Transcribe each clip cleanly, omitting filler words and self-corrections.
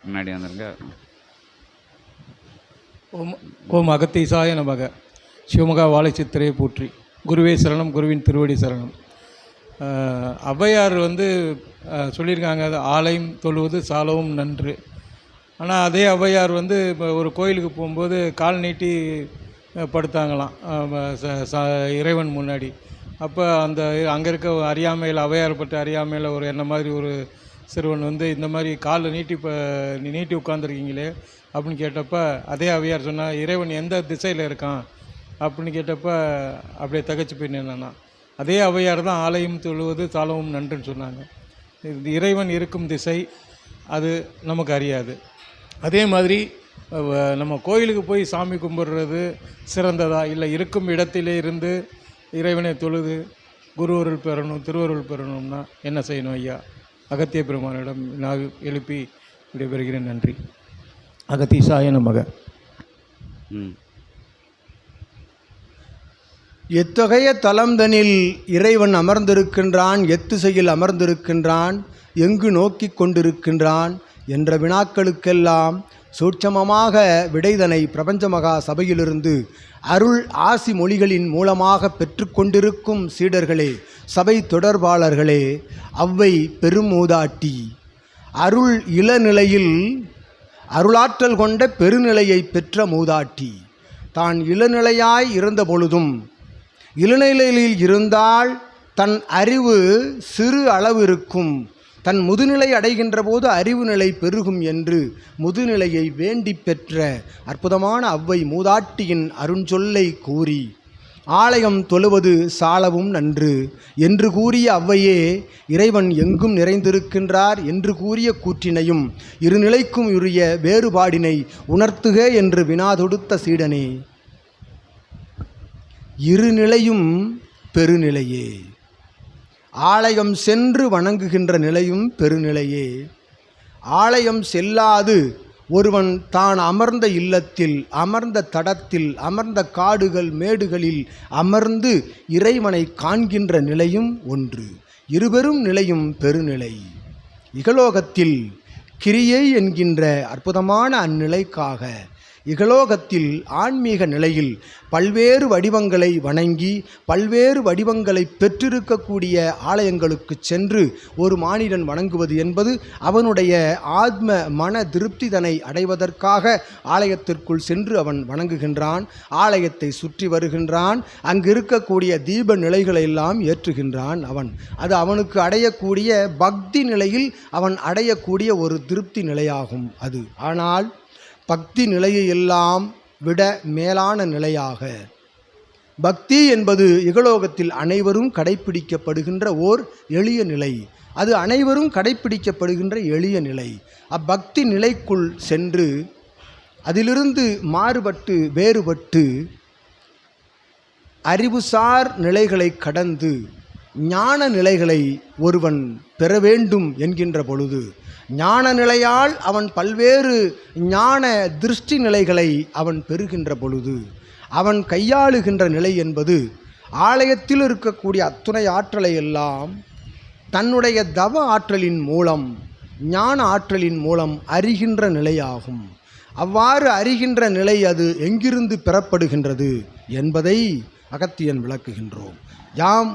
முன்னாடி வந்துருங்க. ஓம் அகத்தீசாய நமக. சிவமகா வாழை சித்திரையை போற்றி. குருவே சரணம், குருவின் திருவடி சரணம். ஔவையார் சொல்லியிருக்காங்க, ஆலயம் தொழுவது சாலவும் நன்று. ஆனால் அதே ஔவையார் இப்போ ஒரு கோயிலுக்கு போகும்போது கால் நீட்டி படுத்தாங்களாம் இறைவன் முன்னாடி. அப்போ அங்கே இருக்க அறியாமையில், ஔவையார் பற்றி அறியாமையில் ஒரு என்ன மாதிரி ஒரு சிறுவன் இந்த மாதிரி காலில் நீட்டி உட்காந்துருக்கீங்களே அப்படின்னு கேட்டப்ப அதே ஔவையார் சொன்னால், இறைவன் எந்த திசையில் இருக்கான் அப்படின்னு கேட்டப்ப அப்படியே தகச்சு போய் நின்னா. அதே ஔவையார் தான் ஆலயம் தொழுவது சாலவும் நன்றுன்னு சொன்னாங்க. இறைவன் இருக்கும் திசை அது நமக்கு அறியாது. அதே மாதிரி நம்ம கோயிலுக்கு போய் சாமி கும்பிட்றது சிறந்ததா, இல்லை இருக்கும் இடத்திலே இருந்து இறைவனை தொழுது குருவருள் பெறணும், திருவருள் பெறணும்னா என்ன செய்யணும் ஐயா? அகத்திய பெருமானிடம் நான் எழுப்பி விடைபெறுகிறேன். நன்றி. அகத்தீசாய நமக. எத்தகைய தலம்தனில் இறைவன் அமர்ந்திருக்கின்றான், எத்திசையில் அமர்ந்திருக்கின்றான், எங்கு நோக்கி கொண்டிருக்கின்றான் என்ற வினாக்களுக்கெல்லாம் சூட்சமமாக விடைதனை பிரபஞ்ச மகா சபையிலிருந்து அருள் ஆசி மொழிகளின் மூலமாக பெற்றுக்கொண்டிருக்கும் சீடர்களே, சபை தொடர்பாளர்களே, ஔவை பெருமூதாட்டி அருள் இளநிலையில் அருளாற்றல் கொண்ட பெருநிலையை பெற்ற மூதாட்டி தான் இளநிலையாய் இருந்த பொழுதும், இளநிலையில் இருந்தால் தன் அறிவு சிறு அளவு இருக்கும், தன் முதுநிலை அடைகின்ற போது அறிவு நிலை பெருகும் என்று முதுநிலையை வேண்டி பெற்ற அற்புதமான ஔவை மூதாட்டியின் அருஞ்சொல்லை கூறி ஆலயம் தொழுவது சாலவும் நன்று என்று கூறிய ஔவையே இறைவன் எங்கும் நிறைந்திருக்கின்றார் என்று கூறிய கூற்றினையும் இருநிலைக்கும் உரிய வேறுபாடினை உணர்த்துக என்று வினாதொடுத்த சீடனே, இருநிலையும் பெருநிலையே, ஆலயம் சென்று வணங்குகின்ற நிலையும் பெருநிலையே. ஆலயம் செல்லாது ஒருவன் தான் அமர்ந்த இல்லத்தில், அமர்ந்த தடத்தில், அமர்ந்த காடுகள் மேடுகளில் அமர்ந்து இறைவனை காண்கின்ற நிலையும் ஒன்று. இருபெரும் நிலையும் பெருநிலை. இகலோகத்தில் கிரியை என்கின்ற அற்புதமான அந்நிலைக்காக இகலோகத்தில் ஆன்மீக நிலையில் பல்வேறு வடிவங்களை வணங்கி பல்வேறு வடிவங்களை பெற்றிருக்கக்கூடிய ஆலயங்களுக்கு சென்று ஒரு மானிடன் வணங்குவது என்பது அவனுடைய ஆத்ம மன திருப்திதனை அடைவதற்காக ஆலயத்திற்குள் சென்று அவன் வணங்குகின்றான், ஆலயத்தை சுற்றி வருகின்றான், அங்கு இருக்கக்கூடிய தீப நிலைகளை எல்லாம் ஏற்றுகின்றான். அது அவனுக்கு அடையக்கூடிய பக்தி நிலையில் அவன் அடையக்கூடிய ஒரு திருப்தி நிலையாகும் அது. ஆனால் பக்தி நிலையை எல்லாம் விட மேலான நிலையாக பக்தி என்பது இகலோகத்தில் அனைவரும் கடைப்பிடிக்கப்படுகின்ற ஓர் எளிய நிலை. அது அனைவரும் கடைப்பிடிக்கப்படுகின்ற எளிய நிலை. அப்பக்தி நிலைக்குள் சென்று அதிலிருந்து மாறுபட்டு வேறுபட்டு அறிவுசார் நிலைகளை கடந்து ஞான நிலைகளை ஒருவன் பெற வேண்டும் என்கின்ற பொழுது, ஞான நிலையால் அவன் பல்வேறு ஞான திருஷ்டி நிலைகளை அவன் பெறுகின்ற பொழுது, அவன் கையாளுகின்ற நிலை என்பது ஆலயத்தில் இருக்கக்கூடிய அத்துணை ஆற்றலை எல்லாம் தன்னுடைய தவ ஆற்றலின் மூலம், ஞான ஆற்றலின் மூலம் அறிகின்ற நிலையாகும். அவ்வாறு அறிகின்ற நிலை அது எங்கிருந்து பெறப்படுகின்றது என்பதை அகத்தியன் விளக்குகின்றோம். யாம்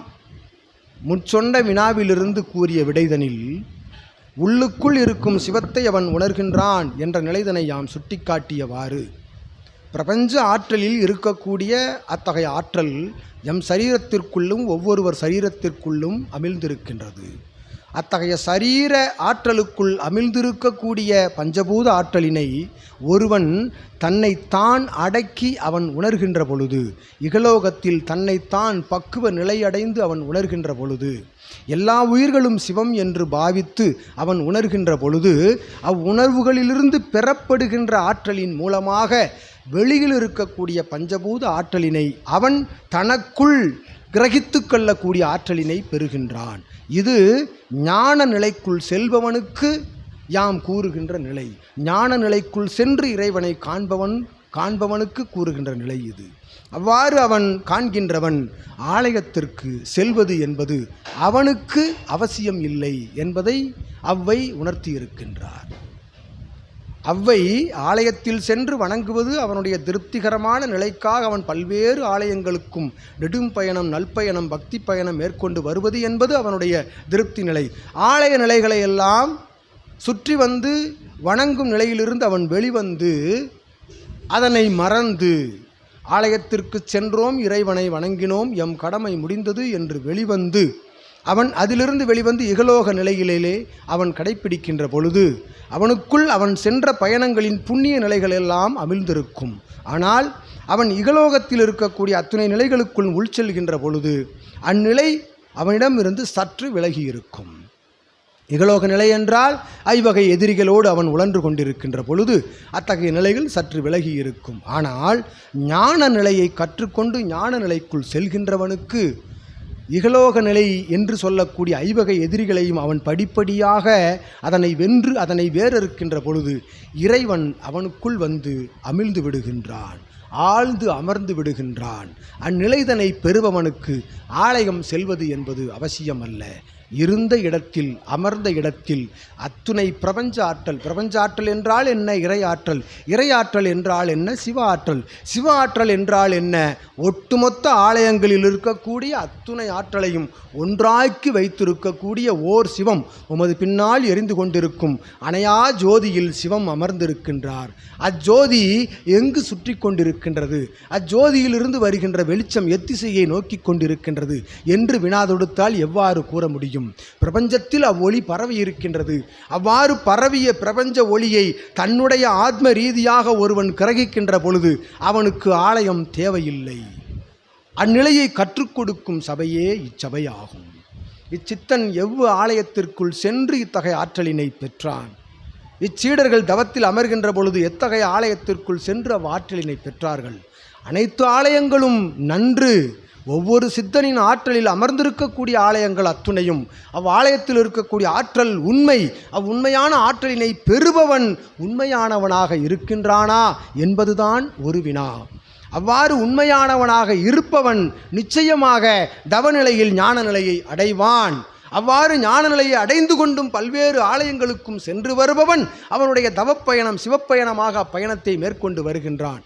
முற்சொண்ட வினாவிலிருந்து கூறிய விடைதனில் உள்ளுக்குள் இருக்கும் சிவத்தை அவன் உணர்கின்றான் என்ற நிலைதனை யாம் சுட்டிக்காட்டியவாறு பிரபஞ்ச ஆற்றலில் இருக்கக்கூடிய அத்தகைய ஆற்றல் எம் சரீரத்திற்குள்ளும் ஒவ்வொருவர் சரீரத்திற்குள்ளும் அமிழ்ந்திருக்கின்றது. அத்தகைய சரீர ஆற்றலுக்குள் அமிழ்ந்திருக்கக்கூடிய பஞ்சபூத ஆற்றலினை ஒருவன் தன்னைத்தான் அடக்கி அவன் உணர்கின்ற பொழுது, இகலோகத்தில் தன்னைத்தான் பக்குவ நிலையடைந்து அவன் உணர்கின்ற பொழுது, எல்லா உயிர்களும் சிவம் என்று பாவித்து அவன் உணர்கின்ற பொழுது, அவ்வுணர்வுகளிலிருந்து பெறப்படுகின்ற ஆற்றலின் மூலமாக வெளியில் இருக்கக்கூடிய பஞ்சபூத ஆற்றலினை அவன் தனக்குள் கிரகித்து கொள்ளக்கூடிய ஆற்றலினை பெறுகின்றான். இது ஞான நிலைக்குள் செல்பவனுக்கு யாம் கூறுகின்ற நிலை. ஞான நிலைக்குள் சென்று இறைவனை காண்பவனுக்கு கூறுகின்ற நிலை இது. அவ்வாறு அவன் காண்கின்றவன் ஆலயத்திற்கு செல்வது என்பது அவனுக்கு அவசியம் இல்லை என்பதை ஔவை உணர்த்தியிருக்கின்றார். அவ்வை ஆலயத்தில் சென்று வணங்குவது அவனுடைய திருப்திகரமான நிலைக்காக அவன் பல்வேறு ஆலயங்களுக்கும் நெடும் பயணம் நல்பயணம் பக்தி பயணம் மேற்கொண்டு வருவது என்பது அவனுடைய திருப்தி நிலை. ஆலய நிலைகளை எல்லாம் சுற்றி வந்து வணங்கும் நிலையிலிருந்து அவன் வெளிவந்து அதனை மறந்து ஆலயத்திற்கு சென்றோம், இறைவனை வணங்கினோம், எம் கடமை முடிந்தது என்று வெளிவந்து அவன் அதிலிருந்து வெளிவந்து இகலோக நிலையிலே அவன் கடைப்பிடிக்கின்ற பொழுது அவனுக்குள் அவன் சென்ற பயணங்களின் புண்ணிய நிலைகள் எல்லாம் அமிழ்ந்திருக்கும். ஆனால் அவன் இகலோகத்தில் இருக்கக்கூடிய அத்துணை நிலைகளுக்குள் உள்செல்கின்ற பொழுது அந்நிலை அவனிடமிருந்து சற்று விலகி இருக்கும். இகலோக நிலை என்றால் ஐவகை எதிரிகளோடு அவன் உழன்று கொண்டிருக்கின்ற பொழுது அத்தகைய நிலைகள் சற்று விலகி இருக்கும். ஆனால் ஞான நிலையை கற்றுக்கொண்டு ஞான நிலைக்குள் செல்கின்றவனுக்கு இகலோக நிலை என்று சொல்லக்கூடிய ஐவகை எதிரிகளையும் அவன் படிப்படியாக அதனை வென்று அதனை வேறறுக்கின்ற பொழுது இறைவன் அவனுக்குள் வந்து அமிழ்ந்து விடுகின்றான், ஆழ்ந்து அமர்ந்து விடுகின்றான். அந்நிலைதனை பெறுபவனுக்கு ஆலயம் செல்வது என்பது அவசியமல்ல. இருந்த இடத்தில் அமர்ந்த இடத்தில் அத்துணை பிரபஞ்ச ஆற்றல், பிரபஞ்ச ஆற்றல் என்றால் என்ன? இறையாற்றல். இறையாற்றல் என்றால் என்ன? சிவ ஆற்றல். சிவ ஆற்றல் என்றால் என்ன? ஒட்டுமொத்த ஆலயங்களில் இருக்கக்கூடிய அத்துணை ஆற்றலையும் ஒன்றாக்கி வைத்திருக்கக்கூடிய ஓர் சிவம். உமது பின்னால் எரிந்து கொண்டிருக்கும் அணையா ஜோதியில் சிவம் அமர்ந்திருக்கின்றார். அஜோதி எங்கு சுற்றி கொண்டிருக்கின்றது? அஜோதியிலிருந்து வருகின்ற வெளிச்சம் எத்திசையை நோக்கி கொண்டிருக்கின்றது என்று வினா தொடுத்தால் எவ்வாறு கூற முடியும்? பிரபஞ்சத்தில் அவ்வொளி பரவி இருக்கின்றது. அவ்வாறு பரவிய பிரபஞ்ச ஒளியை தன்னுடைய ஆத்ம ரீதியாக ஒருவன் கிரகிக்கின்ற பொழுது அவனுக்கு ஆலயம் தேவையில்லை. அந்நிலையை கற்றுக் கொடுக்கும் சபையே இச்சபையாகும். இச்சித்தன் ஆலயத்திற்குள் சென்று இத்தகைய ஆற்றலினை பெற்றான். இச்சீடர்கள் தவத்தில் அமர்கின்ற பொழுது எத்தகைய ஆலயத்திற்குள் சென்று அவ்வாற்றலினை பெற்றார்கள்? அனைத்து ஆலயங்களும் நன்று. ஒவ்வொரு சித்தனின் ஆற்றலில் அமர்ந்திருக்கக்கூடிய ஆலயங்கள் அத்துணையும் அவ்வாலயத்தில் இருக்கக்கூடிய ஆற்றல் உண்மை. அவ்வுண்மையான ஆற்றலினை பெறுபவன் உண்மையானவனாக இருக்கின்றானா என்பதுதான் ஒரு வினா. அவ்வாறு உண்மையானவனாக இருப்பவன் நிச்சயமாக தவநிலையில் ஞான நிலையை அடைவான். அவ்வாறு ஞான நிலையை அடைந்து கொண்டும் பல்வேறு ஆலயங்களுக்கும் சென்று வருபவன் அவனுடைய தவப்பயணம் சிவப்பயணமாக அப்பயணத்தை மேற்கொண்டு வருகின்றான்.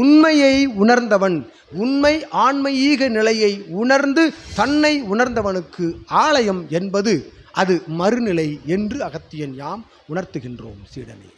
உண்மையை உணர்ந்தவன், உண்மை ஆன்மீக நிலையை உணர்ந்து தன்னை உணர்ந்தவனுக்கு ஆலயம் என்பது அது மறுநிலை என்று அகத்தியன் யாம் உணர்த்துகின்றோம். சீடனே.